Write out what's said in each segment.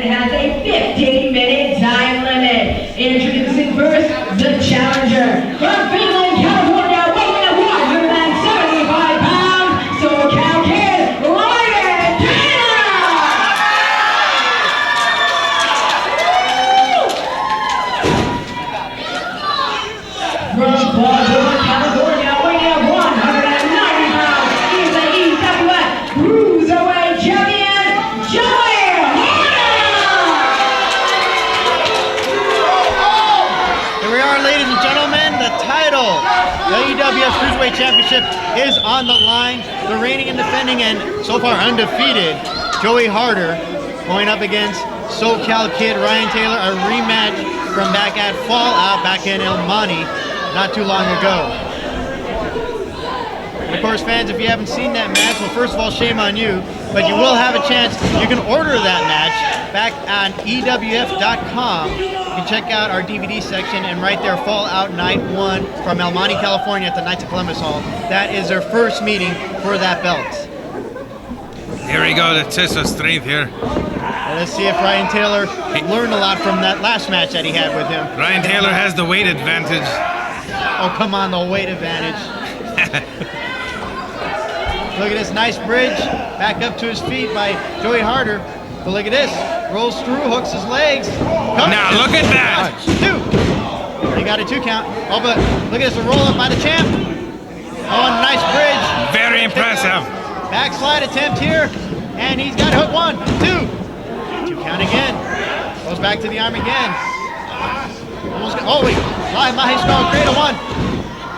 It has a 15-minute time limit. Introducing first, the challenger from Finland, California, weighing at 175 pounds, SoCal Kid, Ryan Taylor! From Baltimore, California, weighing at 190 pounds, he's the EWF Cruiserweight Champion, Joey Harder! Here we are, ladies and gentlemen, the title. The EWF Cruiserweight Championship is on the line. The reigning and defending and so far undefeated Joey Harder going up against SoCal Kid Ryan Taylor, a rematch from back at Fallout back in El Monte not too long ago. And of course, fans, if you haven't seen that match, well, first of all, shame on you, but you will have a chance. You can order that match back on EWF.com. You can check out our DVD section, and right there, Fallout Night 1 from El Monte, California at the Knights of Columbus Hall. That is their first meeting for that belt. Here we go, the test of strength here. And let's see if Ryan Taylor learned a lot from that last match that he had with him. Ryan Taylor has the weight advantage. Oh, come on, the weight advantage. Look at this nice bridge, back up to his feet by Joey Harder. But look at this, rolls through, hooks his legs. Now look at that. 2. He got a 2 count. Oh, but look at this, a roll up by the champ. Oh, and a nice bridge. Very impressive. Backslide attempt here, and he's got hook 1, 2. 2 count again. Goes back to the arm again. Almost got, oh wait, live Mahi Skull Cradle 1.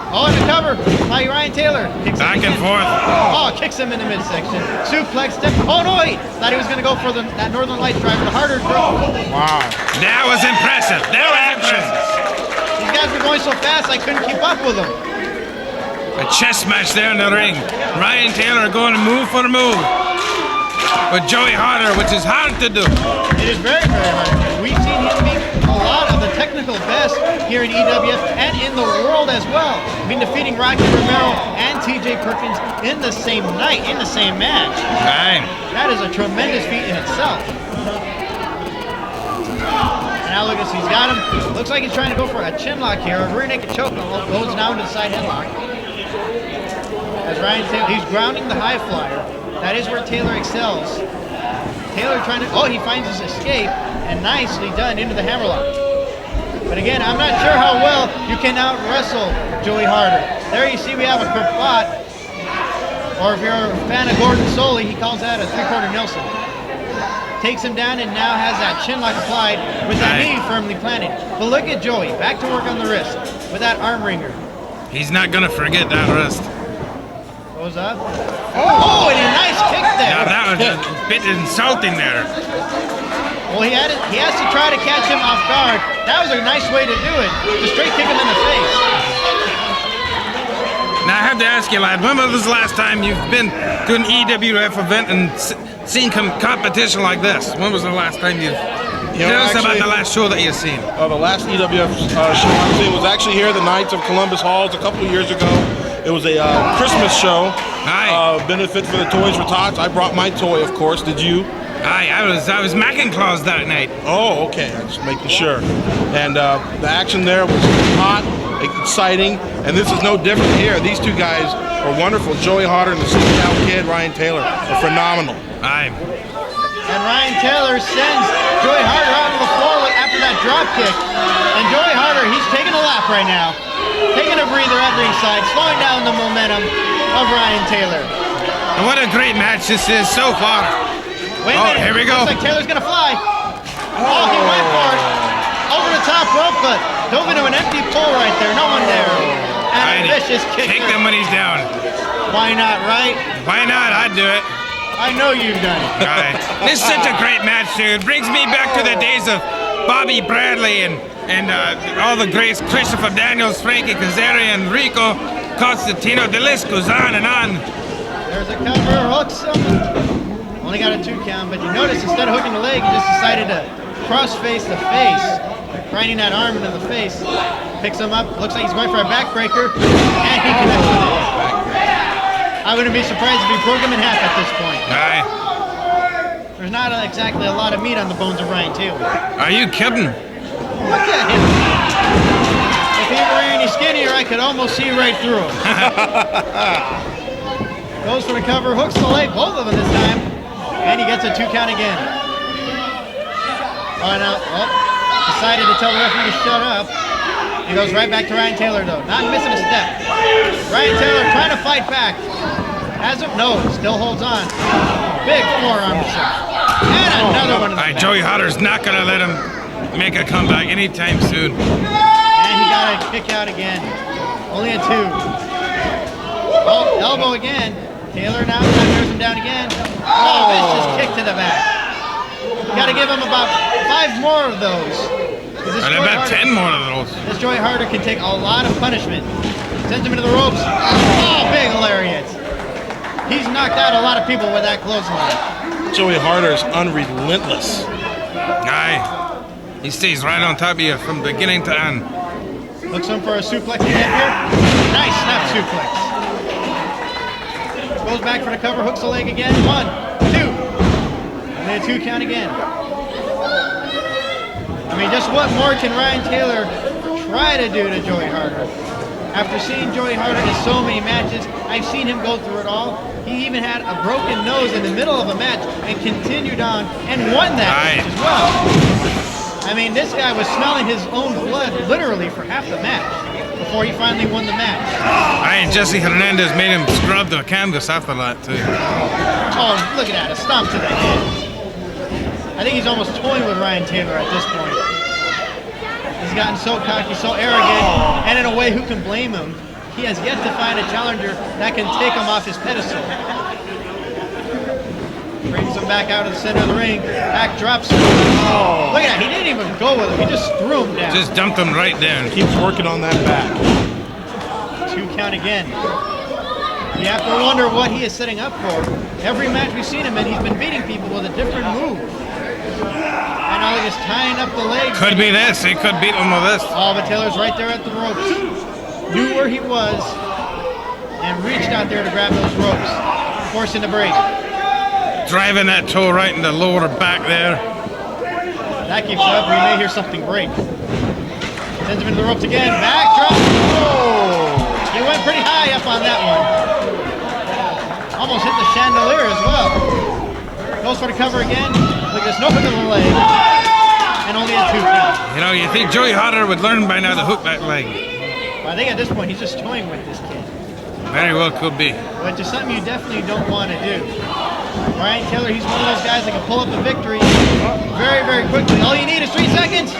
Oh, and the cover by Ryan Taylor. Kicks back and forth. Oh, kicks him in the midsection. Suplex step. Oh no, wait. Thought he was going to go for that Northern Lights driver, the Harder throw. Wow. That was impressive. That was impressive. These guys were going so fast, I couldn't keep up with them. A chess match there in the ring. Ryan Taylor going move for move with Joey Harder, which is hard to do. It is very, very hard. We've seen him beat a lot of the technical best here in EWF and in the world as well. I mean, defeating Rocky Romero and TJ Perkins in the same night, in the same match. Right. That is a tremendous feat in itself. And now look at this, he's got him. Looks like he's trying to go for a chin lock here. A rear naked choke goes down to the side headlock. As Ryan Taylor, he's grounding the high flyer. That is where Taylor excels. Taylor trying to, oh, he finds his escape, and nicely done into the hammerlock. But again, I'm not sure how well you can out-wrestle Joey Harder. There you see we have a cravat, or if you're a fan of Gordon Soley, he calls that a 3/4 Nelson. Takes him down and now has that chin lock applied with that knee firmly planted. But look at Joey, back to work on the wrist with that arm wringer. He's not going to forget that wrist. Goes up. Oh, and a nice kick there. Now that was a bit insulting there. Well, he has to try to catch him off guard. That was a nice way to do it. Just straight kick him in the face. Now I have to ask you, lad, when was the last time you've been to an EWF event and seen competition like this? When was the last time you've... Tell us about the last show that you've seen. The last EWF show I've seen was actually here at the Knights of Columbus Halls a couple of years ago. It was a Christmas show. Benefit for the Toys for Tots. I brought my toy, of course. Did you? I was Mackin Claus that night. Oh, okay. I'm just making sure. And the action there was hot, exciting, and this is no different here. These two guys are wonderful. Joey Harder and the SoCal Kid, Ryan Taylor, are phenomenal. And Ryan Taylor sends Joey Harder out to the floor after that drop kick. And Joey Harder, he's taking a lap right now. Taking a breather at ringside, slowing down the momentum of Ryan Taylor. And what a great match this is so far. Wait a minute. Here we go. Looks like Taylor's gonna fly. Oh, he went for it. Over the top rope, but dove into an empty pole right there. No one there. And a vicious kick. Take them when he's down. Why not, right? Why not? I'd do it. I know you've done it. Right. This is such a great match, too. It brings me back to the days of Bobby Bradley and all the greats, Christopher Daniels, Frankie Kazarian, Rico, Constantino. The list goes on and on. There's a cover, hooks him. Only got a 2 count, but you notice instead of hooking the leg, he just decided to cross-face the face, grinding that arm into the face. Picks him up, looks like he's going for a backbreaker, and he connects with it. I wouldn't be surprised if he broke him in half at this point. Aye. There's not exactly a lot of meat on the bones of Ryan Taylor. Are you kidding? Look at him. If he were any skinnier, I could almost see right through him. Goes for the cover, hooks the leg, both of them this time, and he gets a 2 count again. Oh, no. Oh, decided to tell the referee to shut up. He goes right back to Ryan Taylor, though, not missing a step. Ryan Taylor trying to fight back. Has him? No, still holds on. Big forearm shot. And another one in the back. Joey Hodder's not going to let him make a comeback anytime soon. And he got a kick out again. Only a 2. Oh, elbow again. Taylor now tears him down again. Oh, vicious kick to the back. Got to give him about 5 more of those. And about 10 more of those. This Joey Harder can take a lot of punishment. Sends him into the ropes. Oh, big lariat. He's knocked out a lot of people with that clothesline. Joey Harder is unrelentless. Aye. He stays right on top of you from beginning to end. Looks him for a suplex again here. Nice snap suplex. Goes back for the cover, hooks the leg again. 1, 2. And then a 2 count again. I mean, just what more can Ryan Taylor try to do to Joey Harder? After seeing Joey Harder in so many matches, I've seen him go through it all. He even had a broken nose in the middle of a match and continued on and won that match as well. I mean, this guy was smelling his own blood literally for half the match before he finally won the match. And Jesse Hernandez made him scrub the canvas after that, too. Oh, look at that, a stomp to the head. I think he's almost toying with Ryan Taylor at this point. He's gotten so cocky, so arrogant, and in a way, who can blame him? He has yet to find a challenger that can take him off his pedestal. Brings him back out of the center of the ring. Back drops him. Oh. Look at that, he didn't even go with him. He just threw him down. Just dumped him right there. Keeps working on that back. 2 count again. You have to wonder what he is setting up for. Every match we've seen him in, he's been beating people with a different move. And now he's tying up the legs. Could be this. He could beat him with this. Oh, but Taylor's right there at the ropes. Knew where he was and reached out there to grab those ropes, forcing the break. Driving that toe right in the lower back there. That keeps up. We may hear something break. Sends him into the ropes again. Back drop. Oh! He went pretty high up on that one. Almost hit the chandelier as well. Goes for the cover again. Look at this. No hook of the leg. And only a 2 count. You know, you think Joey Harder would learn by now to hook that leg. Well, I think at this point he's just toying with this kid. Very well could be. Which is something you definitely don't want to do. Ryan Taylor, he's one of those guys that can pull up the victory very, very quickly. All you need is 3 seconds.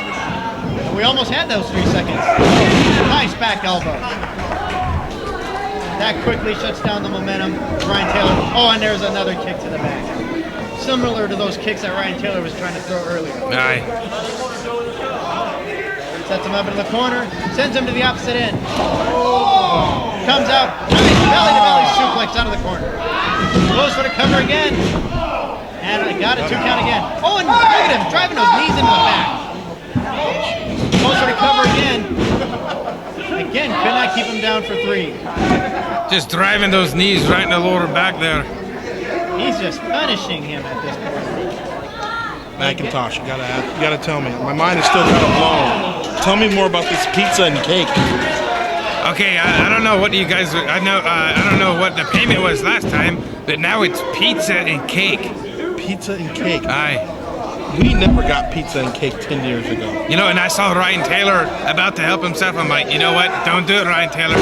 We almost had those 3 seconds. Nice back elbow. That quickly shuts down the momentum of Ryan Taylor. Oh, and there's another kick to the back. Similar to those kicks that Ryan Taylor was trying to throw earlier. Aye. Sets him up in the corner, sends him to the opposite end. Comes out, nice belly-to-belly suplex out of the corner. Goes for the cover again. And got a 2 count again. Oh, and look at him, driving those knees into the back. Goes for the cover again. Again, could not keep him down for 3. Just driving those knees right in the lower back there. He's just punishing him at this point. McIntosh, you gotta tell me. My mind is still kind of blown. Tell me more about this pizza and cake. Okay, I don't know what you guys. I don't know what the payment was last time, but now it's pizza and cake. Pizza and cake. Aye. We never got pizza and cake 10 years ago. You know, and I saw Ryan Taylor about to help himself. I'm like, you know what? Don't do it, Ryan Taylor.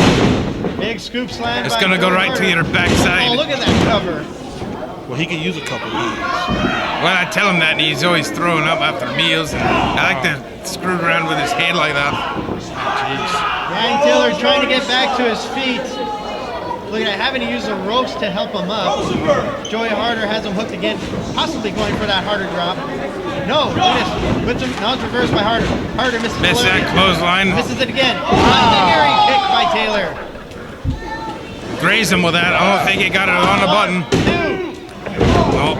Big scoop slam. It's gonna go right to your backside. Oh, look at that cover. Well, he could use a couple of these. Well, I tell him that, and he's always throwing up after meals. And I like to screw around with his head like that. Jeez. Ryan Taylor trying to get back to his feet. Look at that, having to use the ropes to help him up. Joey Harder has him hooked again, possibly going for that Harder drop. No, look at this. No, it's reversed by Harder. Harder misses the Missed that clothesline. Misses it again. Secondary kick by Taylor. Graze him with that. I don't think he got it on the button. 2. Nope.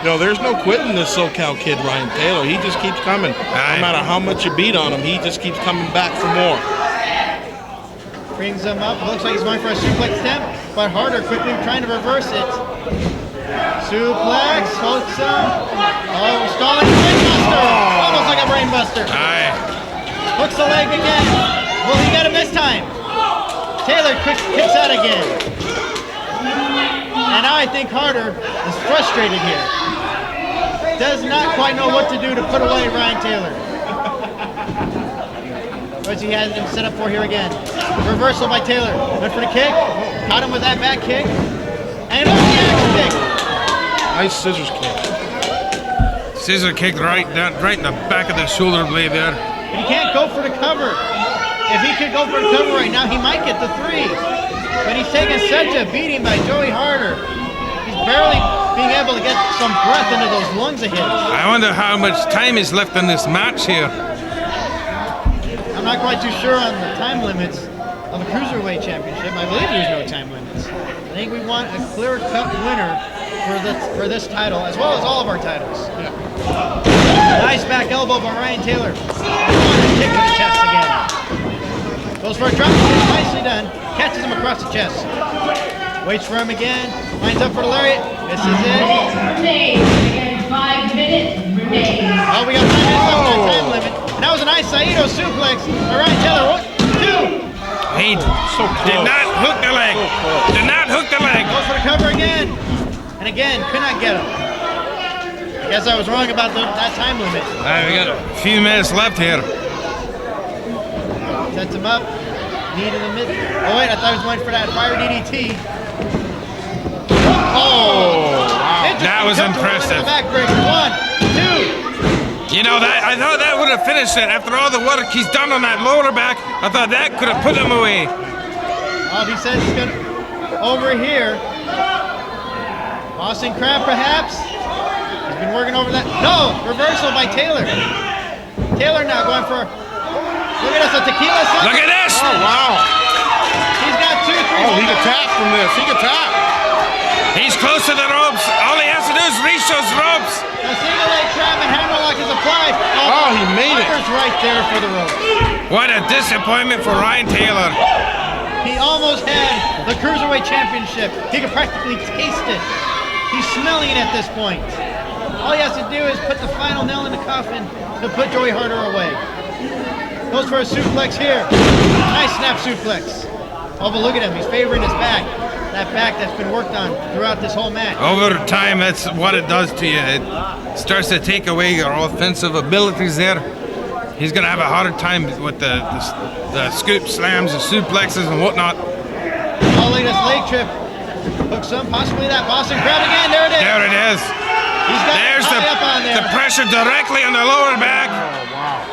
No, there's no quitting this SoCal kid, Ryan Taylor. He just keeps coming. Aye. No matter how much you beat on him, he just keeps coming back for more. Brings him up. Looks like he's going for a suplex attempt, but Harder quickly trying to reverse it. Suplex, hooks him. Oh, stalling brainbuster. Almost like a brainbuster. Aye. Hooks the leg again. Will he get him this time? Taylor kicks out again. And now I think Harder is frustrated here. Does not quite know what to do to put away Ryan Taylor. What's he has him set up for here again? Reversal by Taylor. Went for the kick. Caught him with that back kick. And the axe kick. Nice scissors kick. Scissor kick right in the back of the shoulder blade there. But he can't go for the cover. If he could go for the cover right now, he might get the 3. But he's taking such a beating by Joey Harder. He's barely being able to get some breath into those lungs of his. I wonder how much time is left in this match here. I'm not quite too sure on the time limits of the Cruiserweight Championship. I believe there's no time limits. I think we want a clear-cut winner for this title, as well as all of our titles. Yeah. Nice back elbow by Ryan Taylor. Kick to the chest again. Goes for a drop kick, nicely done. Catches him across the chest. Waits for him again. Lines up for the lariat. This is it. Again, 5 minutes remains. Oh, we got 5 minutes left on time limit. And that was a nice Saito suplex by Ryan Taylor. 1, 2. He did not hook the leg. Did not hook the leg. Goes for the cover again. And again, could not get him. I guess I was wrong about that time limit. We got a few minutes left here. Sets him up. Knee to the mid. Oh wait, I thought he was going for that fire DDT. Oh! Wow. That was impressive. Backbreaker. 1, 2. You know, I thought that would have finished it. After all the work he's done on that lower back, I thought that could have put him away. Oh, he says he's gonna over here. Boston Crab, perhaps. He's been working over that. No, reversal by Taylor. Taylor now going for. Look at us, a tequila. Look at this. Oh, wow. He's got 2, 3. Oh, he can tap from this. He can tap. He's close to the ropes. All he has to do is reach those ropes. A single leg trap and hammerlock is applied. Oh, he made it. Upper's right there for the rope. What a disappointment for Ryan Taylor. He almost had the Cruiserweight Championship. He could practically taste it. He's smelling it at this point. All he has to do is put the final nail in the coffin to put Joey Harder away. Goes for a suplex here. Nice snap suplex. Oh, but look at him. He's favoring his back. That back that's been worked on throughout this whole match. Over time, that's what it does to you. It starts to take away your offensive abilities there. He's going to have a harder time with the scoop slams, the suplexes, and whatnot. Oh, look at this leg trip. Hooks him. Possibly that Boston Crab again. There it is. There it is. He's got There's high up on there. the pressure directly on the lower back.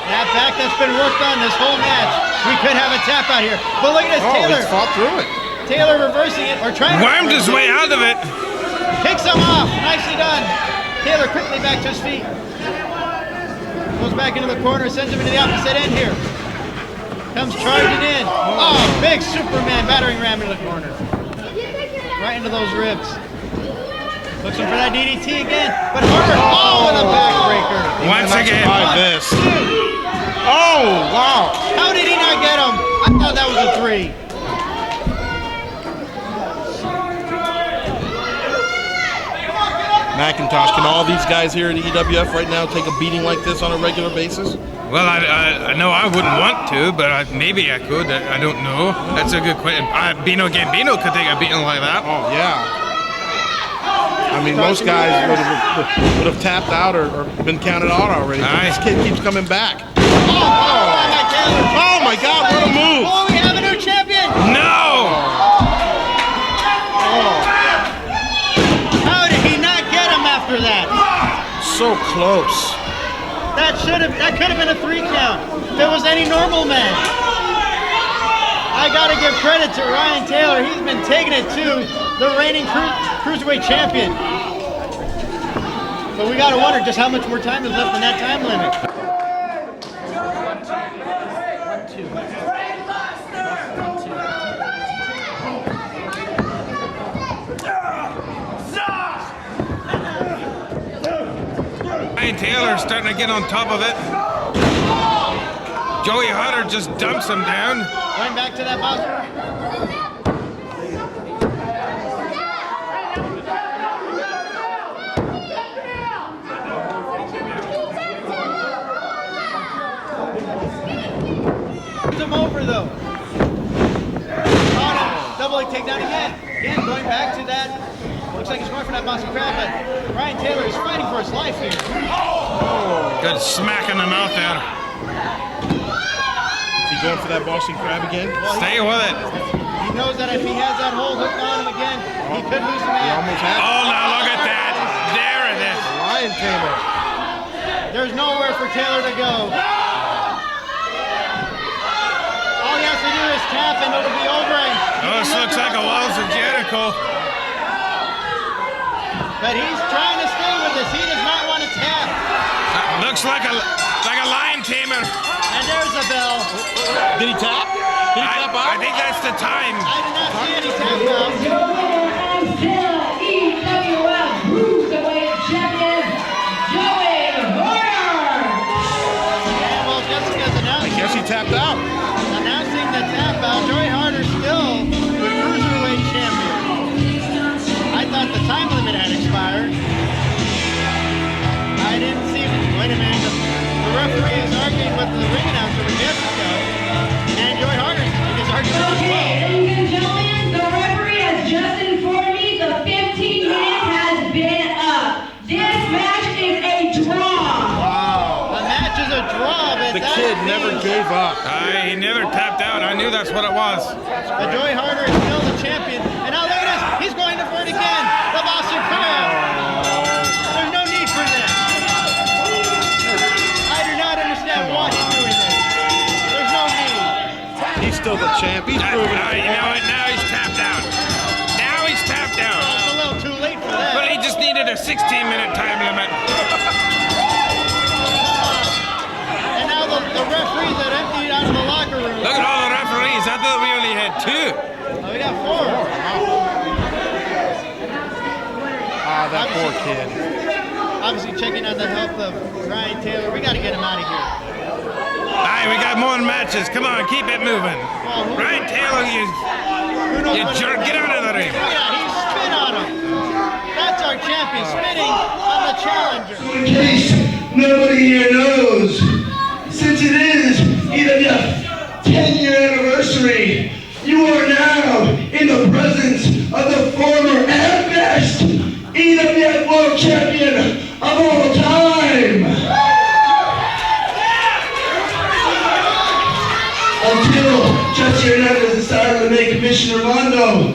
That back that's been worked on this whole match. We could have a tap out here. But look at this, Taylor. He fought through it. Taylor reversing it, or trying to Wormed his way out of it. Kicks him off. Nicely done. Taylor quickly back to his feet. Goes back into the corner, sends him into the opposite end here. Comes charging in. Oh, big Superman battering ram into the corner. Right into those ribs. Looks for that DDT again. But Harder, oh, and a backbreaker. Once again. This. Oh, wow. How did he not get him? I thought that was a 3. McIntosh, can all these guys here at EWF right now take a beating like this on a regular basis? Well, I know I wouldn't want to, but maybe I could. I don't know. That's a good question. Bino Gambino could take a beating like that. Oh, yeah. I mean, most guys would have tapped out or been counted out already. But this kid keeps coming back. Oh, my God, what a move. Oh, we have a new champion. No! How did he not get him after that? So close. That could have been a 3 count. If it was any normal man. I got to give credit to Ryan Taylor. He's been taking it to the reigning Cruiserweight champion. But we got to wonder just how much more time is left in that time limit. Ryan Taylor starting to get on top of it. Joey Harder just dumps him down. Going back to that box. over though. Double leg takedown again. Again, going back to that. Looks like he's going for that Boston Crab, but Ryan Taylor is fighting for his life here. Good smack in the mouth there. Is he going for that Boston Crab again? Well, Stay with it. he knows that if he has that hold hooked on him again, he could lose the He match. almost had it. Oh, now look at that. There it is. Ryan Taylor. There's nowhere for Taylor to go. All he has to do is tap and it'll be over. Oh, this looks like a Walls of Jericho. But he's trying to stay with this. He does not want to tap. Looks like a lion tamer. And there's the bell. Did he tap? Did he tap out? I think that's the time. I did not see any tap out. Your winner and still EWF Cruiserweight Champion, Joey Horner. And well, Jessica's I guess he tapped out. announcing the tap out. Joey Harder still the Cruiserweight Champion. I thought the time limit had expired. I didn't see it. Wait a minute. The referee is arguing with the ring announcer with Jessica. And Joey Harder is arguing as Okay, well. ladies and gentlemen, the referee has just informed me the 15 minutes has been up. This match is a draw. The match is a draw, but The kid never gave up. He never tapped out. I knew that's what it was. But Joey Harder is still the champion. And now look at this. He's going to for it again. The Boston Crab. There's no need for that. I do not understand why he's doing this. There's no need. He's still the champ. He's proven it. You know what? Now he's tapped out. Now he's tapped out. It's a little too late for that. But he just needed a 16-minute time limit. And now the referees that emptied out of the locker room. Look at all the referees. I thought we only had 2. Oh, we got 4. Ah, that poor kid. Obviously checking on the health of Ryan Taylor. We got to get him out of here. All right, we got more matches. Come on, keep it moving. Ryan Taylor, Who knows you what jerk, get out of the ring. Yeah, he spit on him. That's our champion, spitting on the challenger. In case nobody here knows, since it is EWF 10-year anniversary, you are now in the presence of the former and best EWF World Champion of all time. Until Jesse Hernandez decided to make Commissioner Mondo.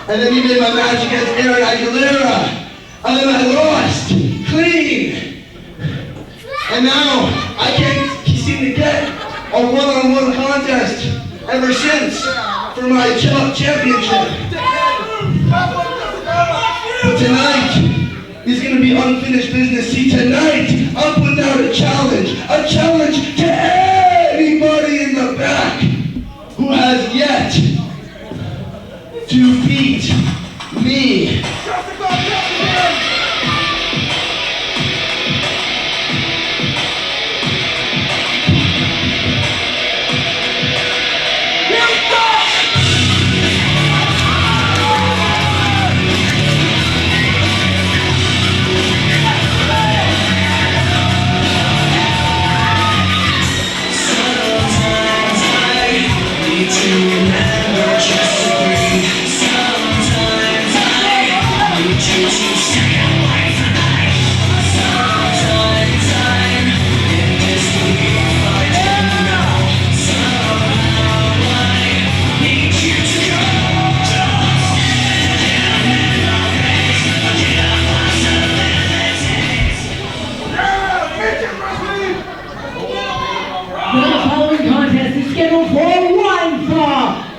And then he did my match against Aaron Aguilera. And then I lost clean. And now I can't seem to get a one-on-one contest ever since for my championship. But tonight is going to be unfinished business. See, tonight I'm putting out a challenge to anybody in the back who has yet to beat me.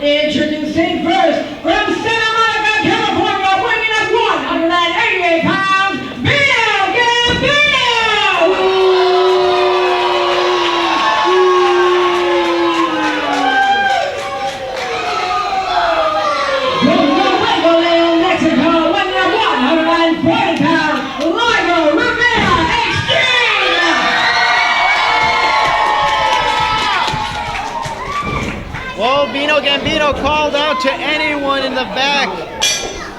Introducing first, from Santa Monica, California, weighing at 188 pounds, Bill Gambino! From Nuevo León, Mexico, weighing at 140 pounds, Ligo Rivera Extreme! Well, Bino Gambino called out to anyone in the back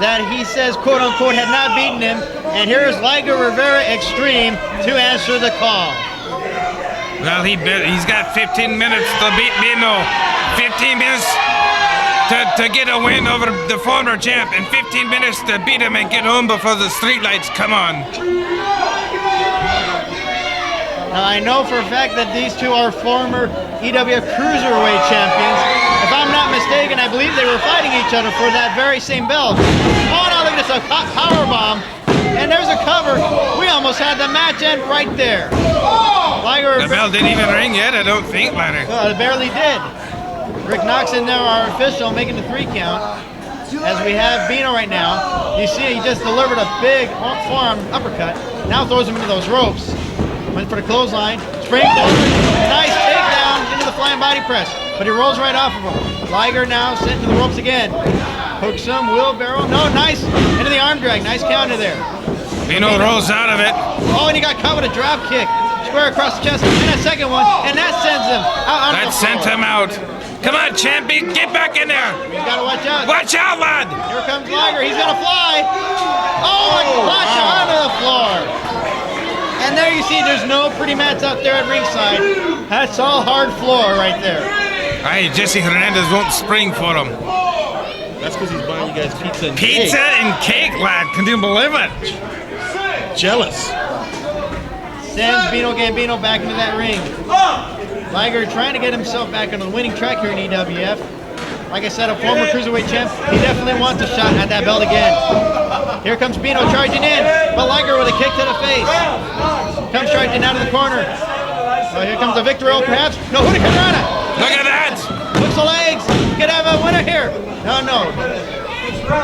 that he says, quote unquote, had not beaten him. And here's Liger Rivera Extreme to answer the call. Well, he's got 15 minutes to beat Bino. 15 minutes to get a win over the former champ, and 15 minutes to beat him and get home before the streetlights come on. Now, I know for a fact that these two are former EWF Cruiserweight champions. If I'm not mistaken, I believe they were fighting each other for that very same belt. Oh, now look at this, a power bomb. And there's a cover. We almost had the match end right there. Liger, The bell didn't even ring yet, I don't think, Larry. it barely did. Rick Knox in there, our official, making the 3 count. As we have Bino right now. You see he just delivered a big forearm uppercut. Now throws him into those ropes. Went for the clothesline. Spring forward. Nice takedown into the flying body press. But he rolls right off of him. Liger now sitting to the ropes again. Hooks him, wheelbarrow. No, nice. Into the arm drag. Nice counter there. Bino rolls out of it. Oh, and he got caught with a drop kick. Square across the chest. And a second one. And that sends him out. That sent him out. Come on, champion, get back in there. He's got to watch out. Watch out, lad. Here comes Liger. He's going to fly. Oh, and clutch onto the floor. And there you see there's no pretty mats out there at ringside. That's all hard floor right there. Hey, Jesse Hernandez won't spring for him. That's because he's buying you guys pizza and Pizza cake. and cake, lad. Can you believe it? Jealous. Sends Bino Gambino back into that ring. Liger trying to get himself back on the winning track here in EWF. Like I said, a former Cruiserweight champ. He definitely wants a shot at that belt again. Here comes Bino charging in, but Liger with a kick to the face. Comes charging out of the corner. Oh, here comes the victor roll, perhaps. No, Hurricane Rana. Look at that. Hooks the legs. Could have a winner here. No.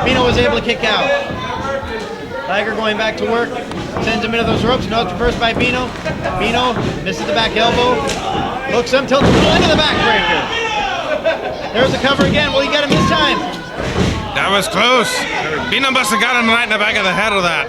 Bino was able to kick out. Liger going back to work. Sends him into those ropes. No, it's reversed by Bino. Bino misses the back elbow. Hooks him, tilts him into the backbreaker. There's the cover again. Will he get him this time? That was close. Bino must have got him right in the back of the head of that.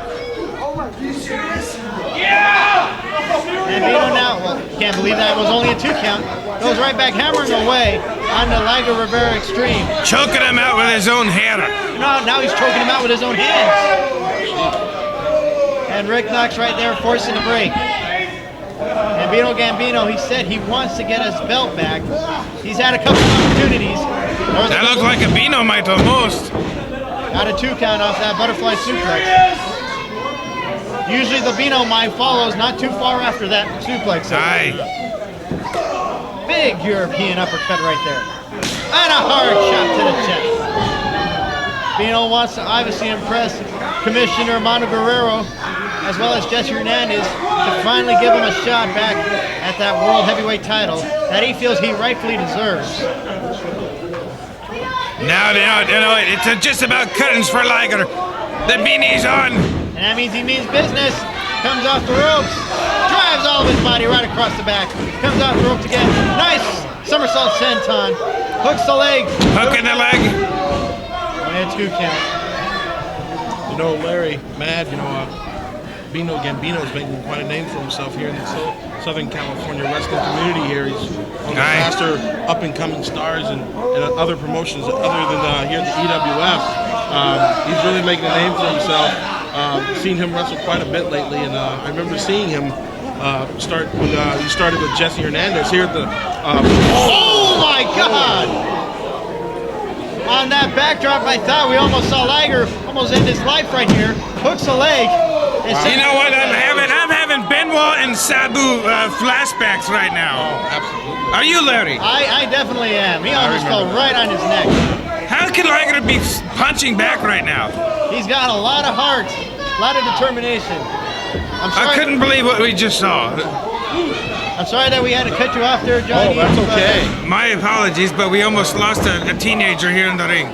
And Bino now, can't believe that was only a 2 count. Goes right back hammering away on the Liger Rivera Extreme. Choking him out with his own hair. Now he's choking him out with his own hands. And Rick Knox right there forcing the break. And Bino Gambino, he said he wants to get his belt back. He's had a couple of opportunities. That looked like a Bino might almost. Got a 2 count off that butterfly suplex. Usually the Bino mine follows not too far after that suplex. Aye. Big European uppercut right there. And a hard shot to the chest. Bino wants to obviously impress Commissioner Mano Guerrero as well as Jesse Hernandez to finally give him a shot back at that World Heavyweight title that he feels he rightfully deserves. Now, it's just about curtains for Liger. The beanie's on. And that means he means business. Comes off the ropes. Drives all of his body right across the back. Comes off the ropes again. Nice somersault senton. Hooks the leg. Hook in the leg. And 2 count. You know, Larry, mad, Bino Gambino's making quite a name for himself here in the Southern California wrestling community here. He's one of the faster up-and-coming stars and other promotions other than here at the EWF. He's really making a name for himself. Seen him wrestle quite a bit lately, and I remember seeing him start when he started with Jesse Hernandez here at the... oh my God! On that backdrop, I thought we almost saw Liger almost end his life right here. Hooks a leg. You know what I'm having? I'm having Benoit and Sabu flashbacks right now. Oh, absolutely. Are you, Larry? I definitely am. He almost fell right on his neck. How can Liger be punching back right now? He's got a lot of heart, a lot of determination. I couldn't believe what we just saw. I'm sorry that we had to cut you off there, Johnny. Oh, that's okay. My apologies, but we almost lost a teenager here in the ring.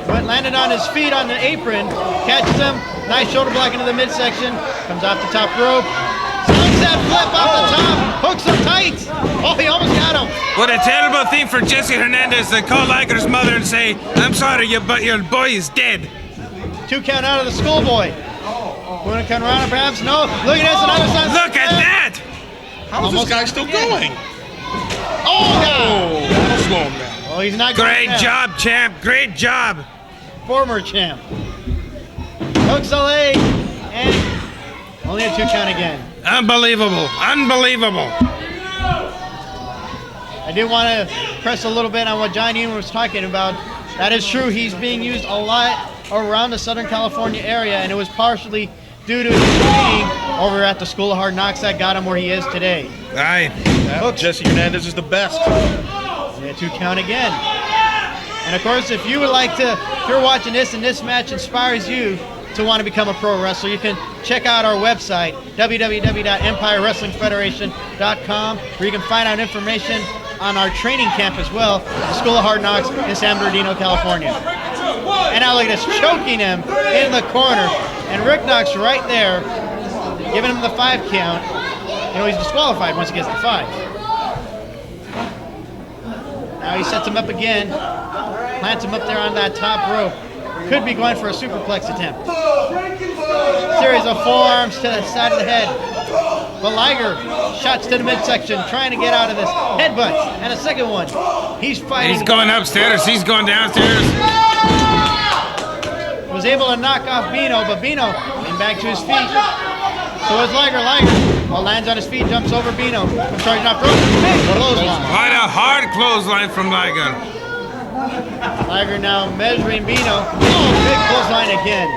But landed on his feet on the apron, catches him, nice shoulder block into the midsection, comes off the top rope, sunset flip off the top, hooks him tight. Oh, he almost got him. What a terrible thing for Jesse Hernandez to call Liger's mother and say, "I'm sorry, but your boy is dead." 2 count out of the schoolboy. Want to come around perhaps? No. Look at this, another sunset. Look at that! How is this guy still going? Oh, God. That'll slow him down. Oh, he's not Great going down. job, champ. Great job. Former champ. Hooks the leg, and only a 2 count again. Unbelievable. Unbelievable. I do want to press a little bit on what John Ian was talking about. That is true. He's being used a lot around the Southern California area, and it was partially due to his training over at the School of Hard Knocks that got him where he is today. Aye. Jesse Hernandez is the best. Yeah, 2 count again. And of course, if you would like to, if you're watching this and this match inspires you to want to become a pro wrestler, you can check out our website, www.empirewrestlingfederation.com, where you can find out information on our training camp as well, the School of Hard Knocks in San Bernardino, California. And now look at this, choking him in the corner. And Rick Knox right there, giving him the 5 count. You know, he's disqualified once he gets the 5. Now he sets him up again, plants him up there on that top rope. Could be going for a superplex attempt. Series of forearms to the side of the head. But Liger, shots to the midsection, trying to get out of this. Headbutt, and a second one. He's fighting. He's going upstairs, he's going downstairs. Was able to knock off Bino, but Bino came back to his feet. So is Liger. Liger, well, lands on his feet, jumps over Bino. Charging off rope. Big clothesline. What a hard clothesline from Liger. Liger now measuring Bino. Oh, big clothesline again.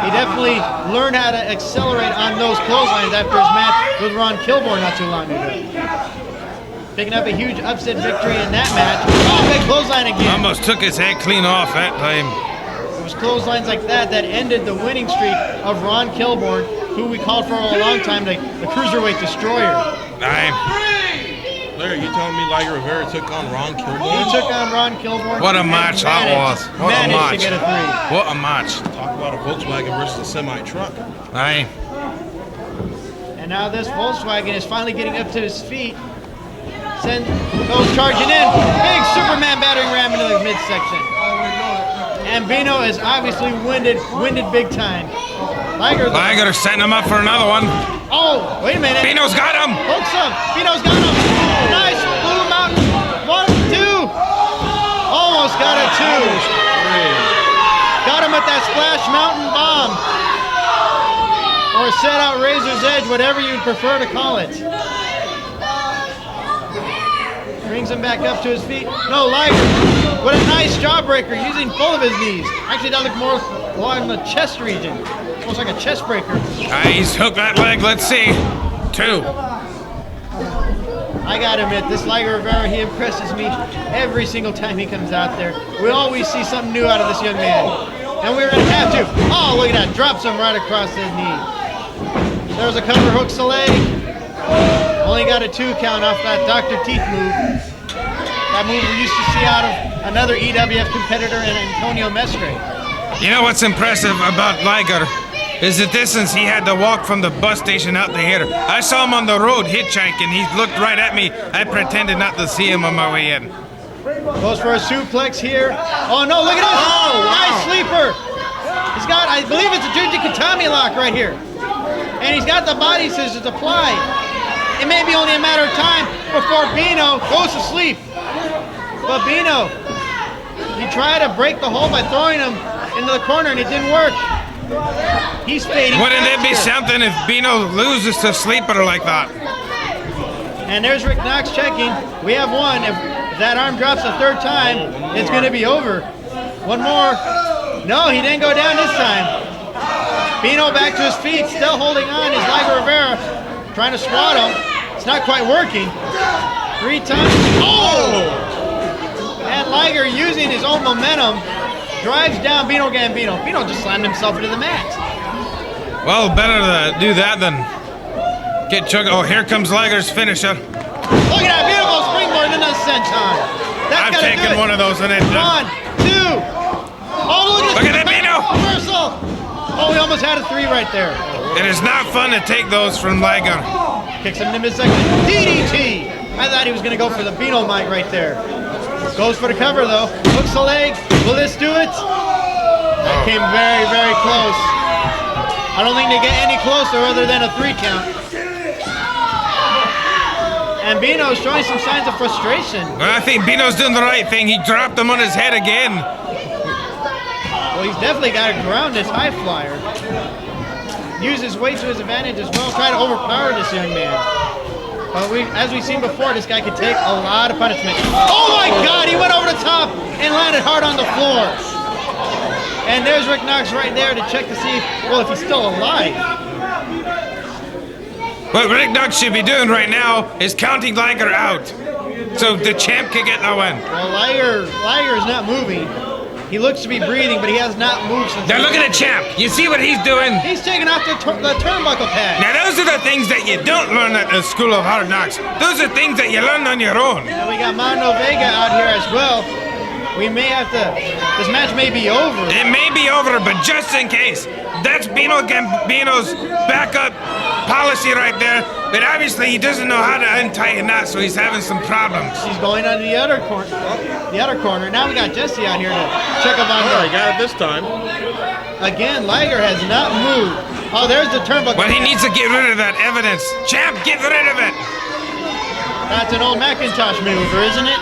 He definitely learned how to accelerate on those clotheslines after his match with Ron Kilborn not too long ago. Picking up a huge upset victory in that match. Oh, big clothesline again. Almost took his head clean off that time. It was clotheslines like that that ended the winning streak of Ron Kilborn, who we called for a long time the Cruiserweight Destroyer. Aye. Larry, you telling me Liger Rivera took on Ron Kilborn? He took on Ron Kilborn. What a match that was. What a managed match. to get a 3. What a match. Talk about a Volkswagen versus a semi-truck. Aye. And now this Volkswagen is finally getting up to his feet. Goes charging in. Big Superman battering ram into the midsection. And Bino is obviously winded big time. Liger setting him up for another one. Oh, wait a minute. Bino's got him. Hooks him. Bino's got him. Nice Blue Mountain. 1, 2. Almost got a 2. Got him at that Splash Mountain Bomb. Or set out Razor's Edge, whatever you'd prefer to call it. Brings him back up to his feet. No, Liger. What a nice jawbreaker using both of his knees. Actually, that looked more along the chest region. Almost like a chest breaker. He's hooked that leg. Let's see. 2. I gotta admit, this Liger Rivera, he impresses me every single time he comes out there. We always see something new out of this young man. And we're gonna have to. Oh, look at that. Drops him right across his knee. There's a cover, hooks the leg. Only got a 2 count off that Dr. Teeth move. That move we used to see out of another EWF competitor in Antonio Mestre. You know what's impressive about Liger is the distance he had to walk from the bus station out to here. I saw him on the road hitchhiking. He looked right at me. I pretended not to see him on my way in. Goes for a suplex here. Oh no, look at this! Oh, nice sleeper! He's got, I believe it's a Juji Katami lock right here. And he's got the body scissors applied. It may be only a matter of time before Bino goes to sleep. But Bino, he tried to break the hold by throwing him into the corner and it didn't work. He's fading. Wouldn't it be something if Bino loses to sleeper like that? And there's Rick Knox checking. We have 1. If that arm drops a 3rd time, it's going to be over. 1 more. No, he didn't go down this time. Bino back to his feet, still holding on. Is Liger Rivera trying to swat him. It's not quite working. 3 times. Oh! And Liger, using his own momentum, drives down Bino Gambino. Bino just slammed himself into the mat. Well, better to do that than get chug. Oh, here comes Liger's finisher. Look at that beautiful springboard into the senton. I've taken one of those and it. 1, 2. Oh, look at that, Bino. Reversal. Oh, we almost had a 3 right there. It is not fun to take those from Liger. Kicks him into midsection. DDT. I thought he was going to go for the Bino mic right there. Goes for the cover though. Hooks the leg. Will this do it? That came very, very close. I don't think they get any closer other than a 3 count. And Bino's showing some signs of frustration. Well, I think Bino's doing the right thing. He dropped him on his head again. Well, he's definitely got to ground this high flyer. use his weight to his advantage as well, try to overpower this young man. But as we've seen before, this guy could take a lot of punishment. Oh my God, he went over the top and landed hard on the floor. And there's Rick Knox right there to check to see if he's still alive. What Rick Knox should be doing right now is counting Liger out, so the champ can get the win. Well, Liger is not moving. He looks to be breathing, but he has not moved since. Now look at the champ. You see what he's doing? He's taking off the turnbuckle pad. Now those are the things that you don't learn at the School of Hard Knocks. Those are things that you learn on your own. And we got Mondo Vega out here as well. We may have to. This match may be over. It may be over, but just in case, that's Bino Gambino's backup policy right there. But obviously, he doesn't know how to untie a knot, so he's having some problems. He's going on the other corner. Now we got Jesse out here to check up on Oh, he got it this time. Again, Liger has not moved. Oh, there's the turnbuckle. Well, he needs to get rid of that evidence. Champ, get rid of it. That's an old Macintosh maneuver, isn't it?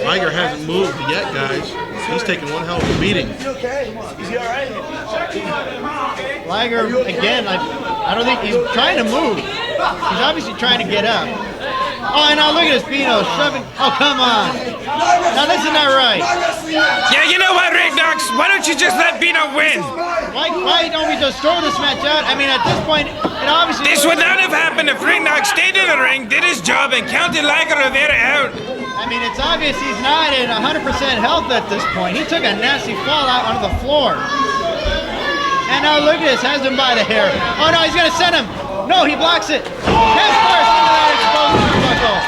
Liger hasn't moved yet, guys. He's taking one hell of a beating. Liger, again, I don't think he's trying to move. He's obviously trying to get up. Oh, and now look at this Bino shoving. Oh, come on. Now, this is not right. Yeah, you know what, Rick Knox? Why don't you just let Bino win? Why don't we just throw this match out? I mean, at this point, it obviously... This would not have happened if Rick Knox stayed in the ring, did his job, and counted Liger Rivera out. I mean, it's obvious he's not in 100% health at this point. He took a nasty fall out onto the floor. And now look at this, has him by the hair. Oh no, he's gonna send him. No, he blocks it. Head first into that exposed turnbuckle.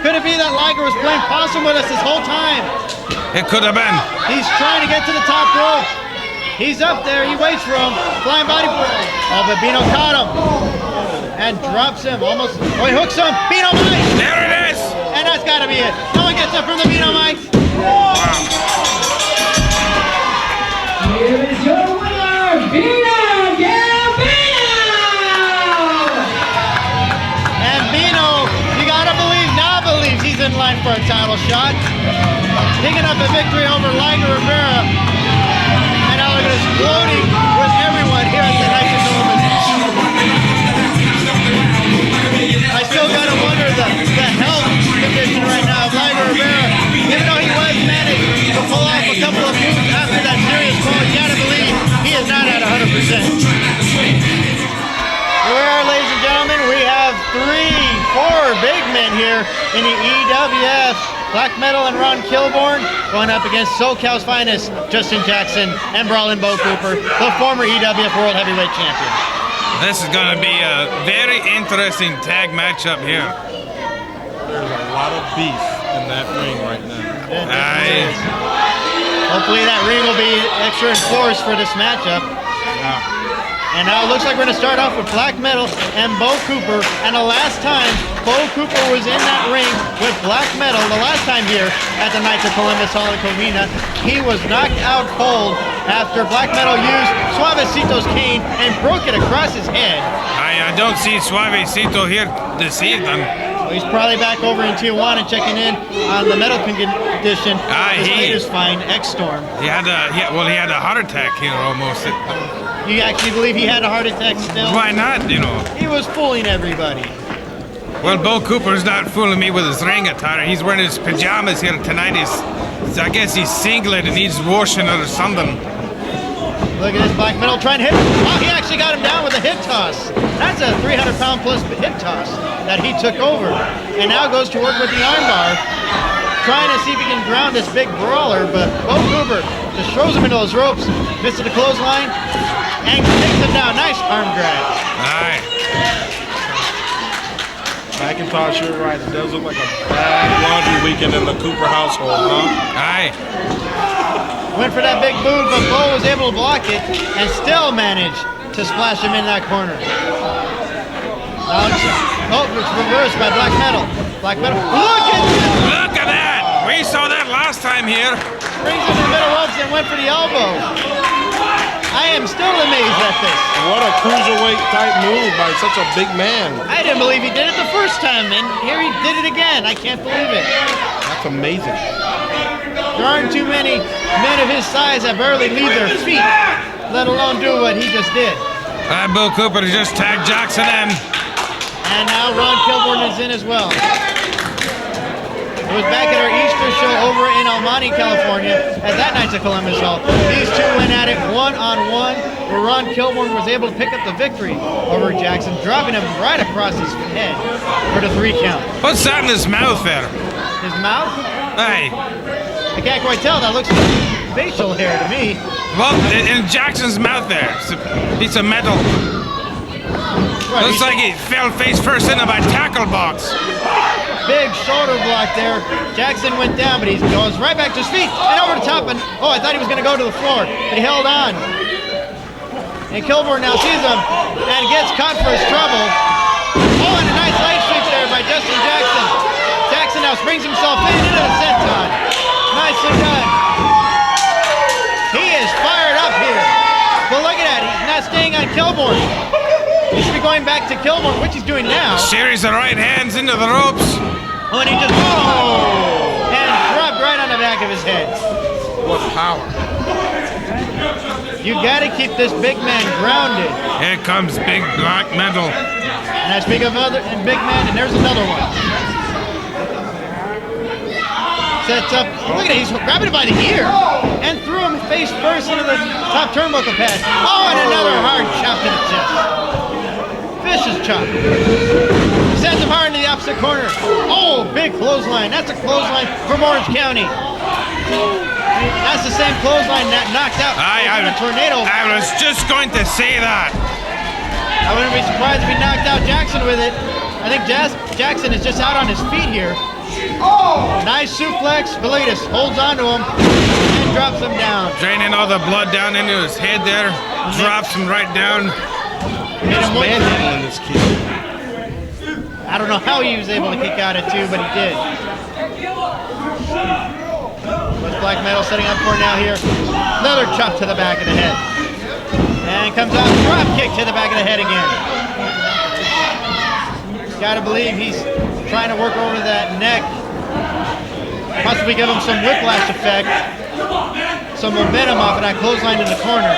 Could it be that Liger was playing possum with us this whole time? It could have been. He's trying to get to the top rope. He's up there, he waits for him. Flying body. Oh, but Bino caught him. And drops him almost. Oh, he hooks him. Bino Mike. There it is. And that's got to be it. No one gets up from the Bino Mike. Here is your winner, Bino Gambino! And Bino, you got to believe, now believes he's in line for a title shot. Picking up a victory over Liger Rivera. And now look at us floating with everyone here at the Knights of Columbus. I still gotta wonder the health condition right now of Liger Rivera. Even though he was managed to pull off a couple of moves after that serious fall, you gotta believe he is not at 100%. Here we are, ladies and gentlemen. We have 4 big men here in the EWF. Black Metal and Ron Kilborn going up against SoCal's finest, Justin Jackson and Brawlin' Bo Cooper, the former EWF World Heavyweight Champion. This is going to be a very interesting tag matchup here. There's a lot of beef in that ring right now. Hopefully that ring will be extra enforced for this matchup. And now it looks like we're going to start off with Black Metal and Bo Cooper. And the last time Bo Cooper was in that ring with Black Metal, the last time here at the Knights of Columbus Hall in Covina, he was knocked out cold after Black Metal used Suavecito's cane and broke it across his head. I don't see Suavecito here this evening. Well, he's probably back over in Tijuana checking in on the medical condition of his latest find, X-Storm. He had a heart attack here almost. You actually believe he had a heart attack still? Why not, you know? He was fooling everybody. Well, Bo Cooper's not fooling me with his ring attire. He's wearing his pajamas here tonight. I guess he's singlet and needs washing or something. Look at this Black Metal trying to hit. Oh, he actually got him down with a hip toss. That's a 300-pound plus hip toss that he took over. And now goes to work with the armbar, trying to see if he can ground this big brawler, but Bo Cooper just throws him into those ropes, misses the clothesline, and takes him down. Nice arm drag. Aye. Macintosh, you're right. It does look like a bad laundry weekend in the Cooper household, huh? Aye. Went for that big boot, but Bo was able to block it and still managed to splash him in that corner. Now it's reversed by Black Metal. Black Metal. Look at that! We saw that last time here. Brings him to the middle ropes and went for the elbow. I am still amazed at this. What a cruiserweight type move by such a big man. I didn't believe he did it the first time, and here he did it again. I can't believe it. That's amazing. There aren't too many men of his size that barely leave their feet, let alone do what he just did. Bo Cooper just tagged Jackson in. And now Ron Kilborn is in as well. It was back at our Easter show over in Almani, California, at that night's of Columbus Hall. These two went at it one-on-one, where Ron Kilborn was able to pick up the victory over Jackson, dropping him right across his head for the 3 count. What's that in his mouth there? His mouth? Hey. I can't quite tell. That looks like facial hair to me. Well, in Jackson's mouth there, it's a piece of metal. Right, Looks like he fell face first into my tackle box. big shoulder block there. Jackson went down, but he goes right back to his feet and over the top. And oh, I thought he was going to go to the floor, but he held on. And Kilborn now sees him and gets caught for his trouble. Oh, and a nice leg sweep there by Justin Jackson. Jackson now springs himself into the senton. Nicely done. He is fired up here. But look at that, he's not staying on Kilborn. He should be going back to Kilborn, which he's doing now. Series of right hands into the ropes. Oh, and he just and dropped right on the back of his head. What power. You gotta keep this big man grounded. Here comes Big Black Metal. And I speak of other and big man, and there's another one. Sets up, look at it, he's grabbing it by the ear and threw him face first into the top turnbuckle pad. Oh, and another hard chop to the chest. Vicious chop. Sends him hard into the opposite corner. Oh, big clothesline. That's a clothesline from Orange County. That's the same clothesline that knocked out a tornado. I was just going to say that. I wouldn't be surprised if he knocked out Jackson with it. I think Jackson is just out on his feet here. Oh! Nice suplex. But look at this. Holds on to him and drops him down. Draining all the blood down into his head there. Drops him right down. Made him wait. Manhandling this kid. I don't know how he was able to kick out at 2, but he did. What's Black Metal setting up for now here? Another chop to the back of the head. And comes out, drop kick to the back of the head again. Gotta believe he's trying to work over that neck. Possibly give him some whiplash effect. Some momentum off of that clothesline in the corner.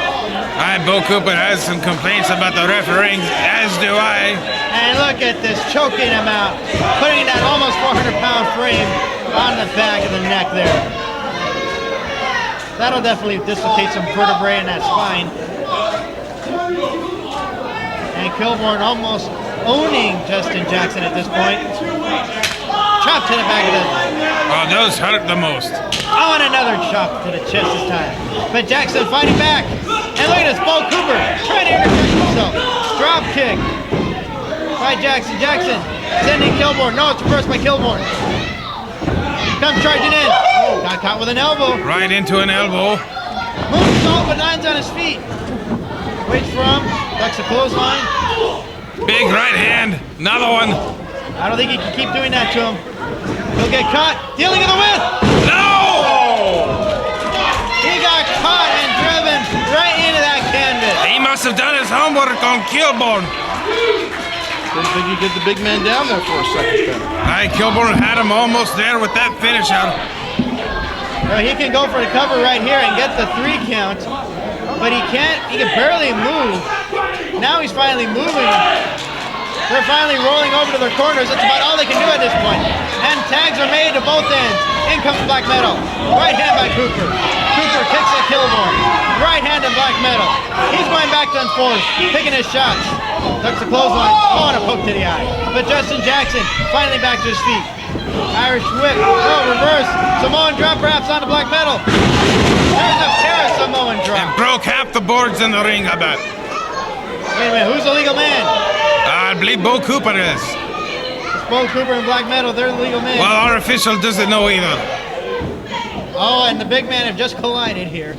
Hi, Bo Cooper has some complaints about the refereeing, as do I. And look at this, choking him out. Putting that almost 400-pound frame on the back of the neck there. That'll definitely dislocate some vertebrae in that spine. And Kilborn almost owning Justin Jackson at this point. Chop to the back of the head. Oh, those hurt the most. Oh, and another chop to the chest this time. But Jackson fighting back. And look at this, Bo Cooper trying to interject himself. Drop kick by Jackson. Jackson sending Kilborn. No, it's reversed by Kilborn. Comes charging in. Oh, got caught with an elbow. Right into an elbow. Moonsault, but lands on his feet. Waits for him. Ducks a clothesline. Big right hand. Another one. I don't think he can keep doing that to him. He'll get caught. Dealing of the whip. No! He got caught and driven right into that canvas. He must have done his homework on Kilborn. Didn't think he'd get the big man down there for a second there. Hi, Kilborn had him almost there with that finish out. Well, he can go for the cover right here and get the 3 count, but he can't. He can barely move. Now he's finally moving. They're finally rolling over to their corners. That's about all they can do at this point. And tags are made to both ends. In comes Black Metal. Right hand by Cooper. Cooper kicks at Kilborn. Right hand to Black Metal. He's going back to enforce, picking his shots. Ducks the clothesline. Oh, and a poke to the eye. But Justin Jackson finally back to his feet. Irish whip. Oh, reverse. Samoan drop wraps onto Black Metal. There's a pair of Samoan drop. And broke half the boards in the ring, I bet. Wait a minute, who's the legal man? I believe Bo Cooper is. It's Bo Cooper and Black Metal, they're the legal men. Well, our official doesn't know either. Oh, and the big man have just collided here.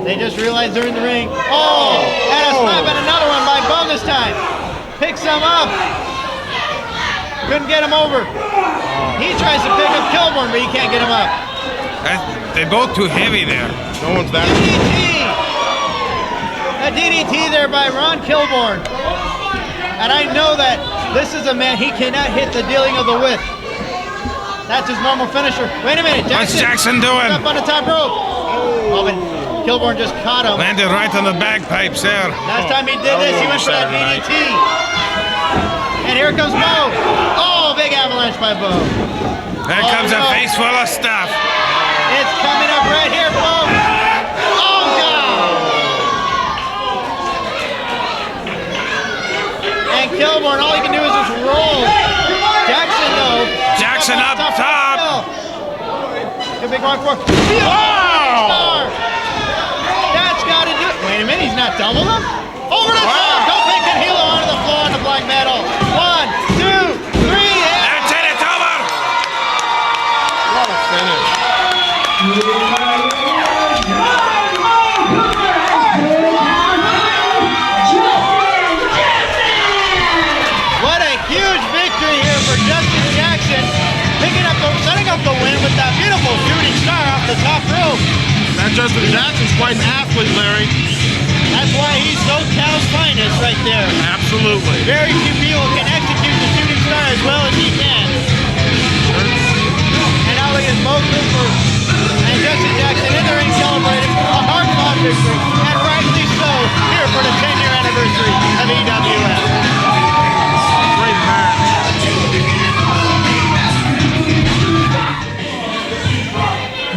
They just realized they're in the ring. Oh, and a slap and another one by Bo this time. Picks him up. Couldn't get him over. He tries to pick up Kilborn, but he can't get him up. They're both too heavy there. No one's that. DDT! A DDT there by Ron Kilborn. And I know that this is a man, he cannot hit the dealing of the whip. That's his normal finisher. Wait a minute, What's Jackson doing? Up on the top rope. Oh, but Kilborn just caught him. Landed right on the bagpipes there. Last time he did this, he went for that DDT. And here comes Bo. Oh, big avalanche by Bo. There comes a face full of stuff. It's coming up right here, Bo. Oh, God. And Kilborn, all he can do is just roll. Jackson, though. Jackson up top. Good big rock for. Wow. That's got to do it. Wait a minute, he's not doubled him? Over the top. Don't take the heel onto the floor on the black metal. 1, 2, 3. That's it, it's over. What a finish. What a huge victory here for Justin Jackson, setting up the win with that beautiful shooting star off the top rope. That Justin Jackson's quite an athlete, Larry. That's why he's SoCal's finest right there. Absolutely. Very few people can execute the shooting star as well as he can. And now look at Mo Cooper and Justin Jackson in the ring celebrating a hard-fought victory, and rightly so, here for the 10-year anniversary of EWF. Great match.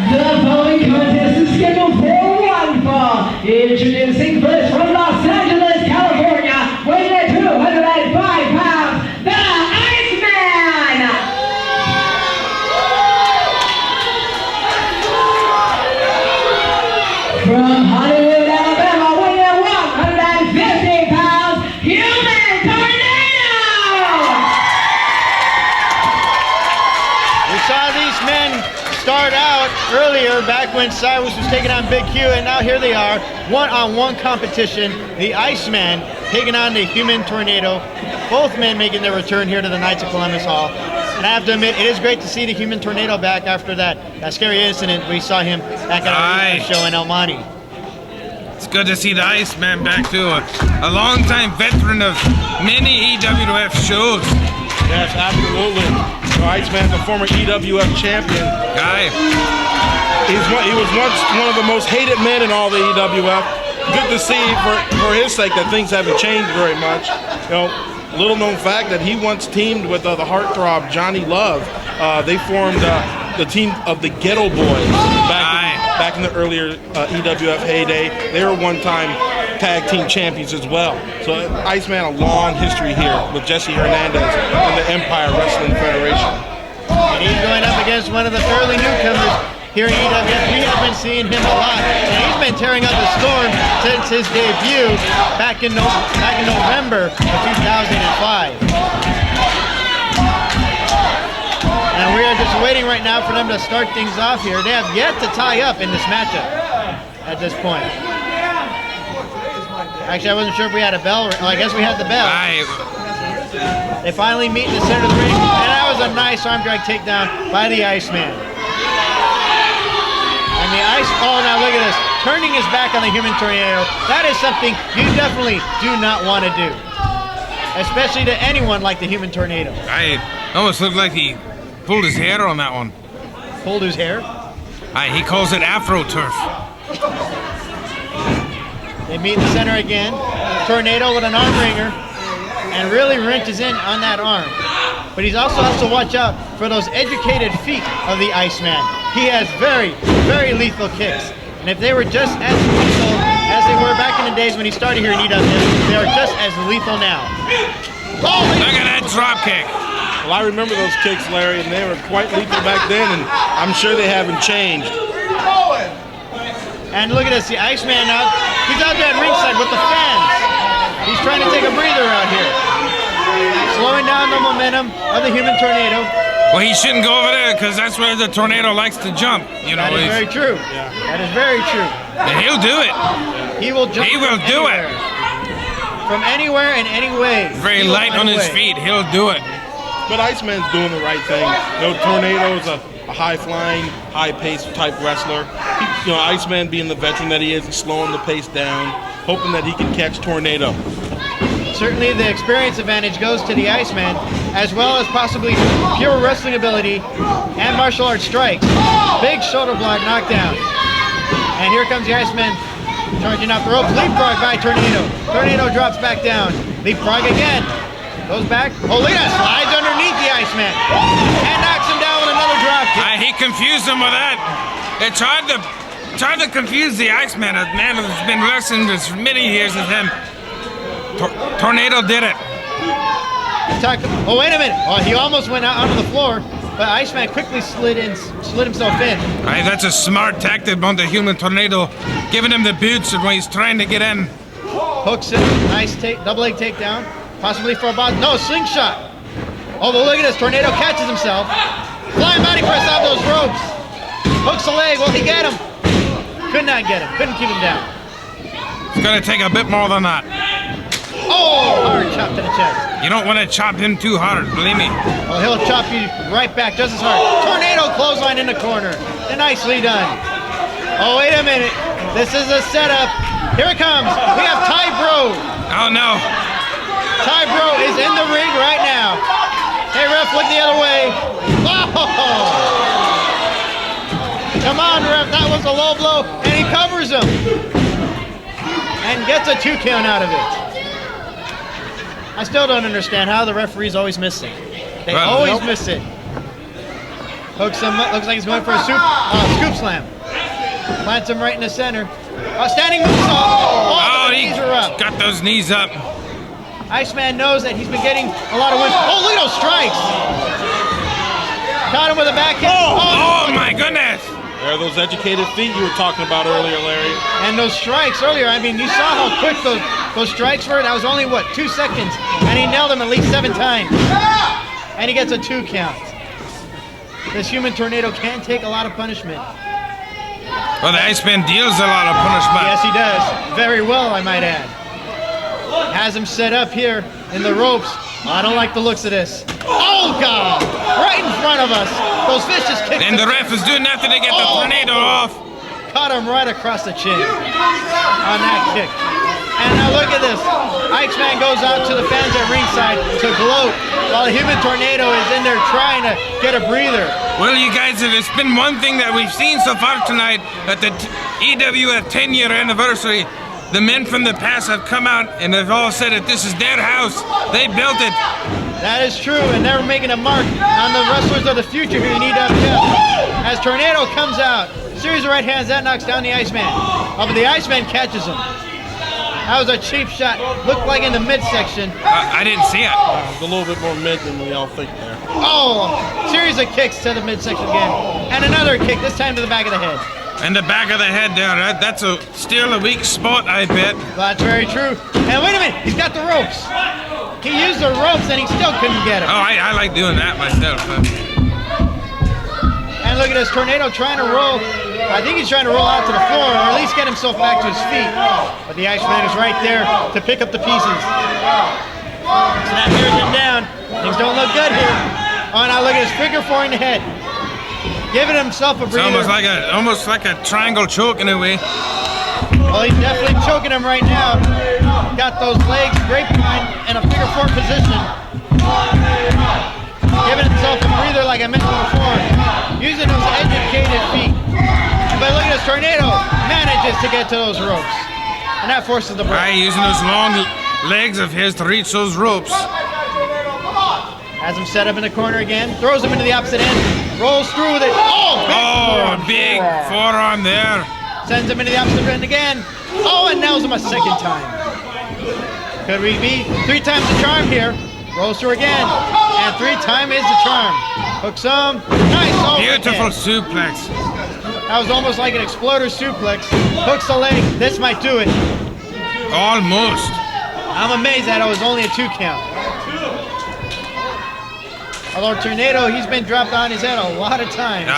The following contest is scheduled for one fall. Introducing first from Los Angeles, California, weighing at 205 pounds, the Iceman! From Hollywood, Alabama, weighing at 150 pounds, Human Tornado! We saw these men start out earlier back when Cyrus was taking on Big Q, and now here they are, one-on-one competition. The Iceman taking on the Human Tornado. Both men making their return here to the Knights of Columbus Hall. And I have to admit, it is great to see the Human Tornado back after that scary incident. We saw him back at our show in El Monte. It's good to see the Iceman back too. A longtime veteran of many EWF shows. Yes, absolutely. The Iceman's a former EWF champion. Guy. He was once one of the most hated men in all the EWF. Good to see for his sake that things haven't changed very much. You know, little known fact that he once teamed with the heartthrob Johnny Love. They formed the team of the Ghetto Boys back in the earlier EWF heyday. They were one-time tag team champions as well. So Iceman, a long history here with Jesse Hernandez and the Empire Wrestling Federation. And he's going up against one of the early newcomers here in EWF. We have been seeing him a lot, and he's been tearing up the storm since his debut back in November of 2005. And we are just waiting right now for them to start things off here. They have yet to tie up in this matchup at this point. Actually, I wasn't sure if we had a bell. Oh, I guess we had the bell. They finally meet in the center of the ring, and that was a nice arm drag takedown by the Iceman. And the now look at this, turning his back on the Human Tornado. That is something you definitely do not want to do, especially to anyone like the Human Tornado. I almost looked like he pulled his hair on that one. Pulled his hair? He calls it Afro turf. They meet in the center again. Tornado with an arm wringer, and really wrenches in on that arm. But he's also has to watch out for those educated feet of the Iceman. He has very, very lethal kicks. And if they were just as lethal as they were back in the days when he started here in EWF, they are just as lethal now. Oh, look at that drop kick. Well, I remember those kicks, Larry, and they were quite lethal back then, and I'm sure they haven't changed. And look at this, the Iceman out. He's out there at ringside with the fans. He's trying to take a breather out here. Slowing down the momentum of the Human Tornado. Well, he shouldn't go over there because that's where the tornado likes to jump. You know, that is very true. Yeah. That is very true. And he'll do it. He will jump. He will do it. From anywhere and any way. Very light on his feet. He'll do it. But Iceman's doing the right thing. You know, Tornado's a high-flying, high-paced type wrestler. Iceman being the veteran that he is, he's slowing the pace down, hoping that he can catch Tornado. Certainly the experience advantage goes to the Iceman, as well as possibly pure wrestling ability and martial arts strikes. Big shoulder block knockdown. And here comes the Iceman charging off the ropes. Leapfrog by Tornado. Tornado drops back down. Leapfrog again. Goes back. Oh, look at that. Slides underneath the Iceman. And knocks him down with another drop kick. He confused him with that. It's hard to confuse the Iceman. A man who's been wrestling as many years as him. Tornado did it. Oh, wait a minute. Oh, he almost went out onto the floor, but Iceman quickly slid himself in. That's a smart tactic on the human Tornado, giving him the boots when he's trying to get in. Hooks it. Nice double leg takedown. Possibly for a boss. No, slingshot. Oh, but look at this. Tornado catches himself. Flying body press off those ropes. Hooks the leg. Will he get him? Could not get him. Couldn't keep him down. It's going to take a bit more than that. Oh, hard chop to the chest. You don't want to chop him too hard, believe me. Well, he'll chop you right back just as hard. Tornado clothesline in the corner. And nicely done. Oh, wait a minute. This is a setup. Here it comes. We have Ty Bro. Oh, no. Ty Bro is in the ring right now. Hey, ref, look the other way. Oh! Come on, ref. That was a low blow. And he covers him. And gets a 2 count out of it. I still don't understand how the referees always miss it. They always miss it. Hooks him up. Looks like he's going for a scoop slam. Plants him right in the center. Standing moonsault. Oh, he knees are up. got those knees up. Iceman knows that he's been getting a lot of wins. Oh, look at those strikes. Caught him with a back kick. Oh my goodness. There are those educated feet you were talking about earlier, Larry. And those strikes earlier, I mean, you saw how quick those strikes were. That was only, what, 2 seconds? And he nailed them at least 7 times. And he gets a 2 count. This human Tornado can take a lot of punishment. Well, the Iceman deals a lot of punishment. Yes, he does. Very well, I might add. Has him set up here in the ropes. I don't like the looks of this. Oh, God! Right in front of us. Those vicious kicks. And the ref is doing nothing to get the Tornado off. Caught him right across the chin on that kick. And now look at this. Iceman goes out to the fans at ringside to gloat while the human Tornado is in there trying to get a breather. Well, you guys, it's been one thing that we've seen so far tonight at the EWF 10-year anniversary. The men from the past have come out and they've all said that this is their house. They built it. That is true, and they're making a mark on the wrestlers of the future here in EWF. As Tornado comes out, series of right hands, that knocks down the Iceman. Oh, but the Iceman catches him. That was a cheap shot. Looked like in the midsection. I didn't see it. A little bit more mid than we all think there. Oh, series of kicks to the midsection again. And another kick, this time to the back of the head. And the back of the head there, that's still a weak spot, I bet. That's very true. And wait a minute, he's got the ropes. He used the ropes and he still couldn't get him. Oh, I like doing that myself. And look at this, Tornado trying to roll. I think he's trying to roll out to the floor, or at least get himself back to his feet. But the Iceman is right there to pick up the pieces. Snap hears him down. Things don't look good here. Oh, now look at his figure 4 in the head. Giving himself a breather. It's almost like a triangle choke in a way. Well, he's definitely choking him right now. Got those legs grapevine in a figure 4 position. Giving himself a breather like I mentioned before. Using those educated feet. But look at this, Tornado manages to get to those ropes. And that forces the break. Using those long legs of his to reach those ropes. Has him set up in the corner again. Throws him into the opposite end. Rolls through with it. Oh, big forearm there. Sends him into the opposite end again. Oh, and nails him a 2nd time. Could we be 3 times the charm here? Rolls through again. And 3 times is the charm. Hooks him. Nice overhead. Beautiful suplex. That was almost like an exploder suplex. Hooks the leg. This might do it. Almost. I'm amazed that it was only a 2 count. Although Tornado, he's been dropped on his head a lot of times.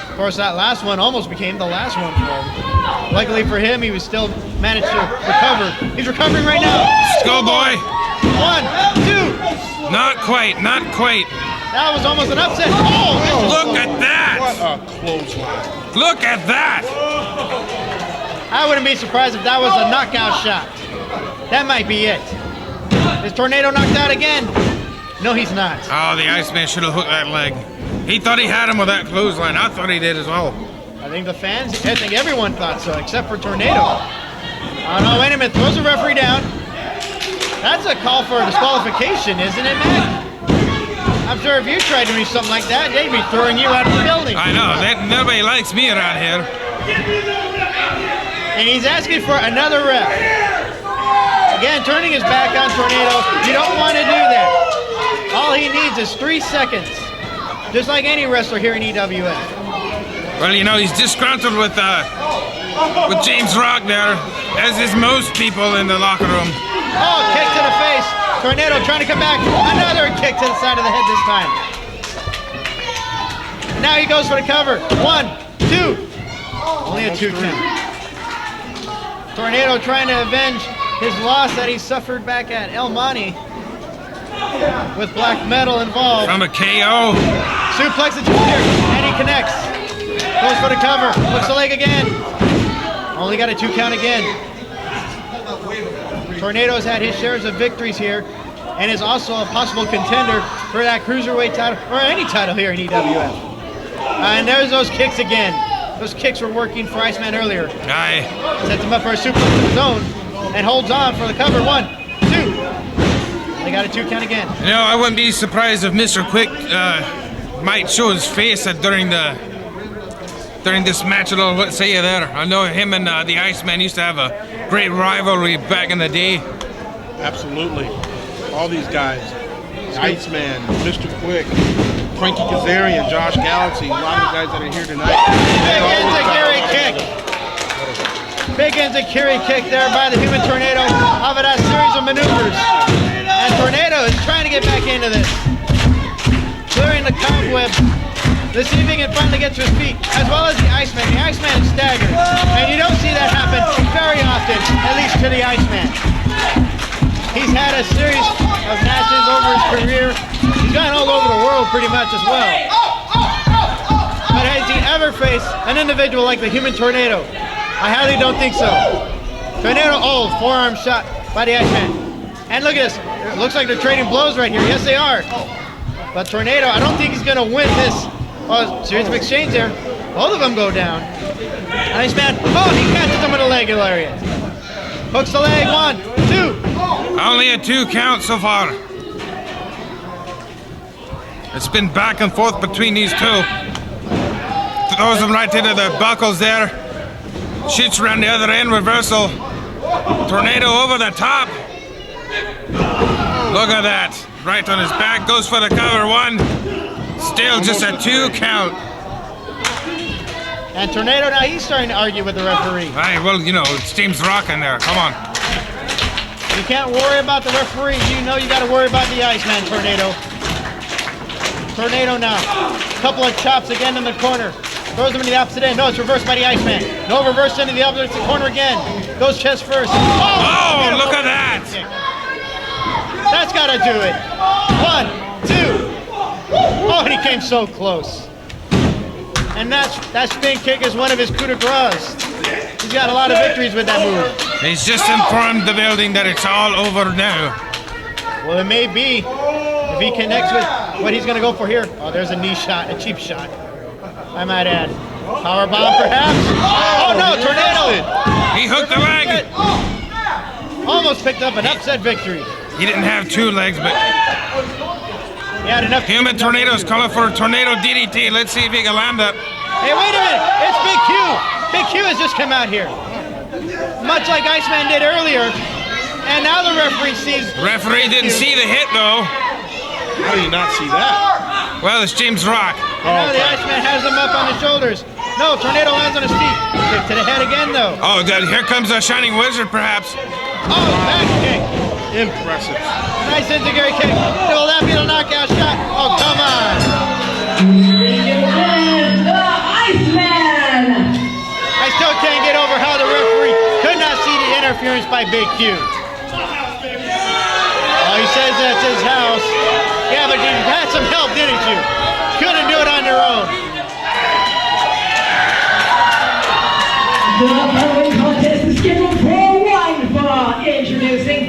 Of course, that last one almost became the last one for him. Luckily for him, he was still managed to recover. He's recovering right now. Schoolboy. 1, 2. Not quite. That was almost an upset. Oh, look at that. What a clothesline. Look at that. I wouldn't be surprised if that was a knockout shot. That might be it. Is Tornado knocked out again? No, he's not. Oh, the Iceman should have hooked that leg. He thought he had him with that clothesline. I thought he did as well. I think the fans, I think everyone thought so, except for Tornado. Oh no, wait a minute, throws the referee down. That's a call for a disqualification, isn't it, Mac? I'm sure if you tried to do something like that, they'd be throwing you out of the building. I know, nobody likes me around here. And he's asking for another ref. Again, turning his back on Tornado. You don't want to do that. All he needs is 3 seconds. Just like any wrestler here in EWF. Well, you know, he's disgruntled with James Rock there, as is most people in the locker room. Oh, kick to the face. Tornado trying to come back. Another kick to the side of the head this time. Now he goes for the cover. 1, 2. Only a 2 count. Tornado trying to avenge his loss that he suffered back at El Monte with black metal involved. From a KO. Suplex it to here, and he connects. Goes for the cover. Hooks the leg again. Only got a 2 count again. Tornado's had his shares of victories here and is also a possible contender for that cruiserweight title or any title here in EWF. And there's those kicks again. Those kicks were working for Iceman earlier. Aye. Sets him up for a suplex of his own and holds on for the cover. 1, 2. They got a 2 count again. You know, I wouldn't be surprised if Mr. Quick might show his face during this match a little. What say you there? I know him and the Iceman used to have a great rivalry back in the day. Absolutely. All these guys, Iceman, Mr. Quick, Frankie Kazarian, Josh Galaxy, a lot of the guys that are here tonight. Big enziguri kick. Big enziguri kick there by the Human Tornado off of that series of maneuvers. And Tornado is trying to get back into this. Clearing the cobweb. Let's see if he can finally get to his feet, as well as the Iceman. The Iceman is staggered. And you don't see that happen very often, at least to the Iceman. He's had a series of matches over his career. He's gone all over the world pretty much as well. But has he ever faced an individual like the Human Tornado? I highly don't think so. Tornado, forearm shot by the Iceman. And look at this. It looks like they're trading blows right here. Yes, they are. But Tornado, I don't think he's going to win this. Oh, series of exchange there. Both of them go down. Iceman, he catches him with a leg lariat. Hooks the leg, 1, 2. Only a 2 count so far. It's been back and forth between these two. Throws him right into the buckles there. Shoots around the other end, reversal. Tornado over the top. Look at that. Right on his back, goes for the cover. 1. Still just a 2 count. And Tornado, now he's starting to argue with the referee. Aye, well, you know, it's James Rock in there. Come on. You can't worry about the referee. You know you got to worry about the Iceman, Tornado. Tornado now. Couple of chops again in the corner. Throws him in the opposite end. No, it's reversed by the Iceman. No, reverse into the opposite corner again. Goes chest first. Oh, look at that. That's got to do it. 1, 2. Oh, and he came so close. And that spin kick is one of his coup de grace. He's got a lot of victories with that move. He's just informed the building that it's all over now. Well, it may be if he connects with what he's going to go for here. Oh, there's a knee shot, a cheap shot. I might add. Power bomb, perhaps. Oh, no, Tornado. He hooked the leg. Almost picked up an upset victory. He didn't have 2 legs, but He had enough. Human Tornado's calling for a tornado DDT. Let's see if he can land that. Hey, wait a minute. It's Big Q. Big Q has just come out here. Much like Iceman did earlier. And now the referee sees. Referee didn't see the hit, though. How do you not see that? Well, it's James Rock. Now the Iceman has him up on his shoulders. No, Tornado lands on his feet. Kick to the head again, though. Oh, here comes a Shining Wizard, perhaps. Oh, back kick. Impressive. Nice enziguri kick. Will that be the knockout shot? Oh, come on. The Iceman. I still can't get over how the referee could not see the interference by Big Q. Oh, he says that's his house. Yeah, but you had some help, didn't you? Couldn't do it on your own. The following contest is scheduled for one fall. Introducing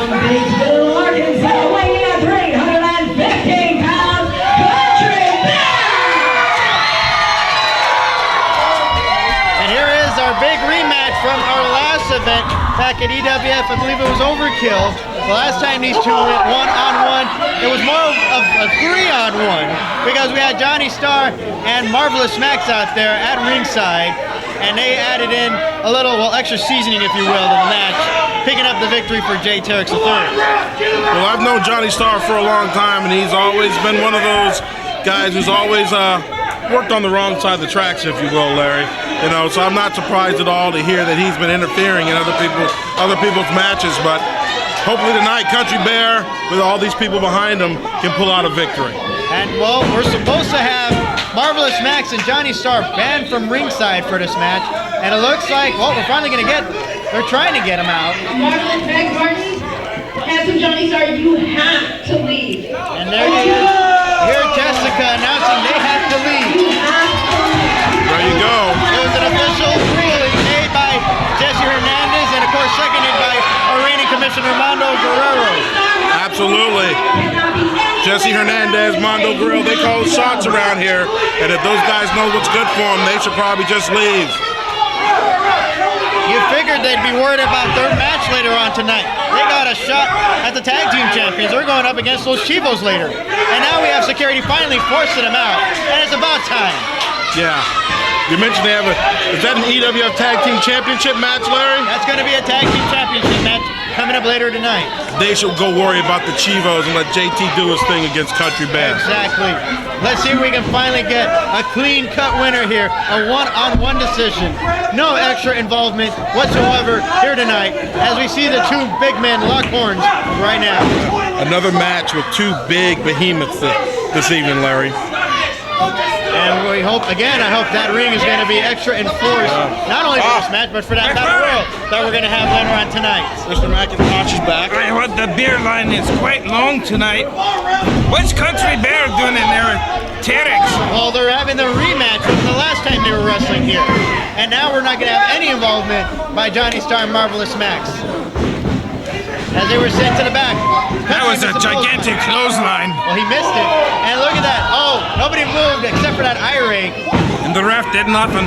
Batesville, Arkansas, weighing at 315 pounds, Country Bear! And here is our big rematch from our last event back at EWF. I believe it was Overkill. The last time these two went one-on-one, it was more of a 3-on-1 because we had Johnny Starr and Marvelous Max out there at ringside, and they added in a little, well, extra seasoning, if you will, to the match, picking up the victory for Jay Terex III. Well, I've known Johnny Starr for a long time, and he's always been one of those guys who's always worked on the wrong side of the tracks, if you will, Larry. You know, so I'm not surprised at all to hear that he's been interfering in other people's matches, but hopefully tonight, Country Bear, with all these people behind him, can pull out a victory. And, well, we're supposed to have Marvelous Max and Johnny Starr banned from ringside for this match, and it looks like, well, we're finally going to they're trying to get him out. Marvelous Max, Martin, handsome Johnny Starr, you have to leave. And there you go. Here Jessica announcing they have to leave. There you go. It was an official ruling made by Jesse Hernandez and, of course, seconded by our reigning commissioner, Mondo Guerrero. Absolutely. Jesse Hernandez, Mondo Guerrero, they call shots around here, and if those guys know what's good for them, they should probably just leave. You figured they'd be worried about their match later on tonight. They got a shot at the tag team champions. They're going up against those Chivos later. And now we have security finally forcing them out, and it's about time. Yeah. You mentioned they have is that an EWF Tag Team Championship match, Larry? That's going to be a tag team championship match coming up later tonight. They should go worry about the Chivos and let JT do his thing against Country Bear. Exactly. Let's see if we can finally get a clean-cut winner here, a one-on-one decision. No extra involvement whatsoever here tonight as we see the two big men lock horns right now. Another match with two big behemoths this evening, Larry. And we hope, again, I hope that ring is going to be extra enforced, not only for this match, but for that battle royal that we're going to have later on tonight. Mr. McIntosh is back. I heard the beer line is quite long tonight. What's Country Bear doing in there? Terex. Well, they're having the rematch from the last time they were wrestling here. And now we're not going to have any involvement by Johnny Starr and Marvelous Max, as they were sent to the back. That was a gigantic clothesline. Well, he missed it. And look at that. Oh, nobody moved except for that eye rake. And the ref did nothing.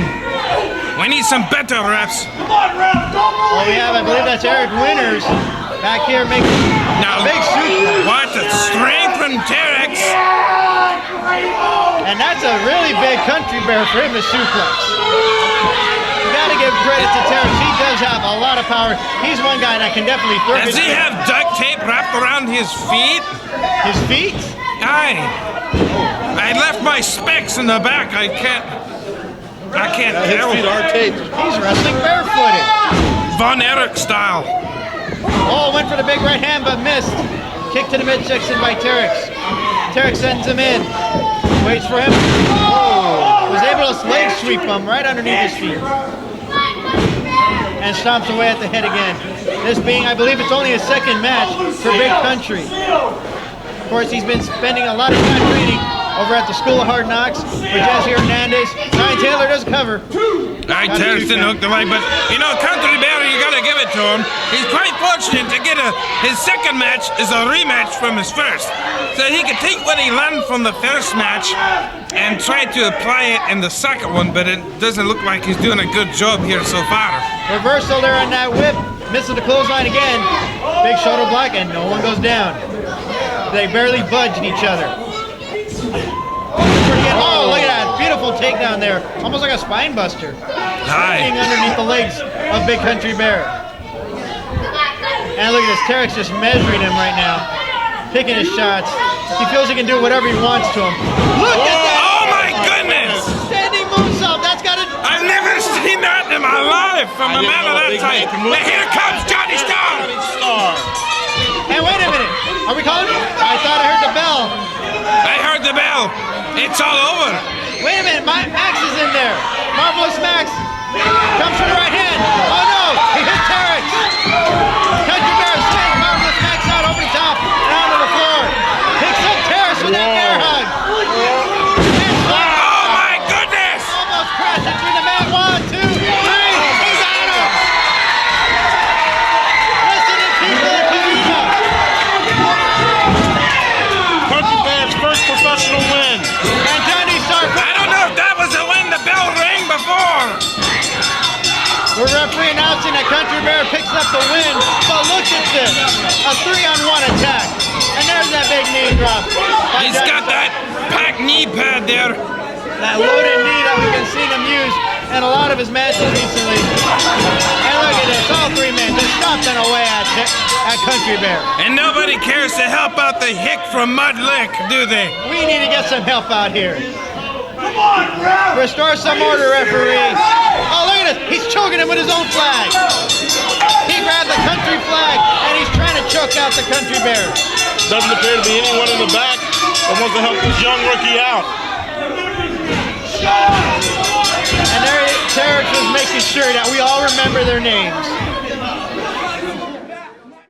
We need some better refs. Well, we have, I believe that's Eric Winters back here making Now, a big suplex. what a strength from Terex. And that's a really big Country Bear for him to suplex. You gotta give credit to Terex. He does have a lot of power. He's one guy that can definitely throw Does he have duct tape wrapped around his feet? his feet. Aye. I left my specs in the back. I can't His tell. feet are taped. He's wrestling barefooted. Von Erich style. Oh, went for the big right hand but missed. Kick to the midsection by Terex. Terex sends him in. Waits for him. Oh, was able to leg sweep him right underneath his feet. And stomps away at the head again. This being, I believe it's only his second match for Big Country. Of course, he's been spending a lot of time training over at the School of Hard Knocks with Jesse Hernandez. Ryan Taylor does cover. I Terex didn't hook the leg, but you know, Country Bear, you gotta give it to him. He's quite fortunate to get his second match is a rematch from his first. So he can take what he learned from the first match and try to apply it in the second one, but it doesn't look like he's doing a good job here so far. Reversal there on that whip. Misses the clothesline again. Big shoulder block and no one goes down. They barely budge each other. Oh, look at that. Beautiful takedown there. Almost like a spine buster. Sticking underneath the legs of Big Country Bear. And look at this. Terex just measuring him right now. Picking his shots. He feels he can do whatever he wants to him. Look at that. Oh my goodness! Standing moonsault. That's got to... I've never seen that in my life from a man of that type. But here comes Johnny Starr! And wait a minute. Are we calling? I thought I heard the bell. I heard the bell. It's all over. Wait a minute. Max is in there. Marvelous Max comes for the right hand. Oh no. He hit Terex. Country Bear sends Marvelous Max out over the top and onto the floor. Picks up Terex with that bear hug. Oh my goodness! Almost crashing through the mat. 1, 2, 3. He's out of him. Listen to people at the top. more. The referee announcing that Country Bear picks up the win, but look at this, a 3-on-1 attack. And there's that big knee drop. He's got that packed knee pad there. That loaded knee that we've been seeing him use in a lot of his matches recently. And look at this, all three men just stomping away at Country Bear. And nobody cares to help out the hick from Mud Lick, do they? We need to get some help out here. Come on, bro! Restore some order, referee. Oh, look at this, he's choking him with his own flag. He grabbed the country flag and he's trying to choke out the Country Bear. Doesn't appear to be anyone in the back that wants to help this young rookie out. And there Terrence was making sure that we all remember their names.